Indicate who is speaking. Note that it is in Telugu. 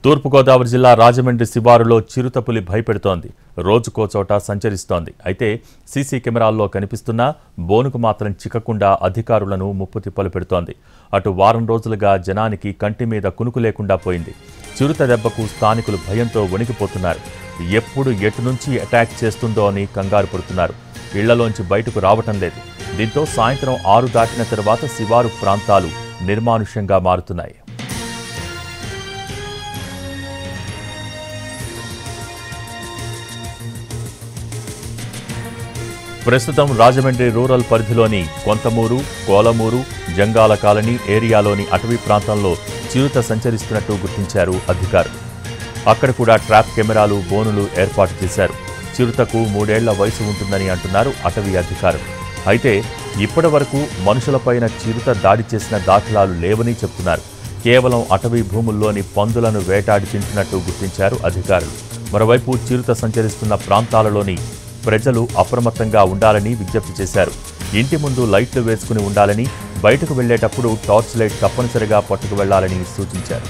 Speaker 1: తూర్పుగోదావరి జిల్లా రాజమండ్రి శివారులో చిరుతపులి భయపెడుతోంది. రోజుకో చోట సంచరిస్తోంది. అయితే సీసీ కెమెరాల్లో కనిపిస్తున్నా బోనుకు మాత్రం చిక్కకుండా అధికారులను ముప్పుతిప్పలు పెడుతోంది. అటు వారం రోజులుగా జనానికి కంటి మీద కునుకు లేకుండా పోయింది. చిరుత దెబ్బకు స్థానికులు భయంతో వణికిపోతున్నారు. ఎప్పుడు ఎటు నుంచి అటాక్ చేస్తుందో అని కంగారు పడుతున్నారు. ఇళ్లలోంచి బయటకు రావటం లేదు. దీంతో సాయంత్రం 6 దాటిన తర్వాత శివారు ప్రాంతాలు నిర్మానుష్యంగా మారుతున్నాయి. ప్రస్తుతం రాజమండ్రి రూరల్ పరిధిలోని కొంతమూరు, కోలమూరు, జంగాల కాలనీ ఏరియాలోని అటవీ ప్రాంతంలో చిరుత సంచరిస్తున్నట్టు గుర్తించారు అధికారులు. అక్కడ కూడా ట్రాప్ కెమెరాలు, బోనులు ఏర్పాటు చేశారు. చిరుతకు 3 ఏళ్ల వయసు ఉంటుందని అంటున్నారు అటవీ అధికారులు. అయితే ఇప్పటి వరకు మనుషులపైన చిరుత దాడి చేసిన దాఖలాలు లేవని చెబుతున్నారు. కేవలం అటవీ భూముల్లోని పందులను వేటాడి తింటున్నట్టు గుర్తించారు అధికారులు. మరోవైపు చిరుత సంచరిస్తున్న ప్రాంతాలలోని ప్రజలు అప్రమత్తంగా ఉండాలని విజ్ఞప్తి చేశారు. ఇంటి ముందు లైట్లు వేసుకుని ఉండాలని, బయటకు వెళ్లేటప్పుడు టార్చ్ లైట్ తప్పనిసరిగా పట్టుకు వెళ్లాలని సూచించారు.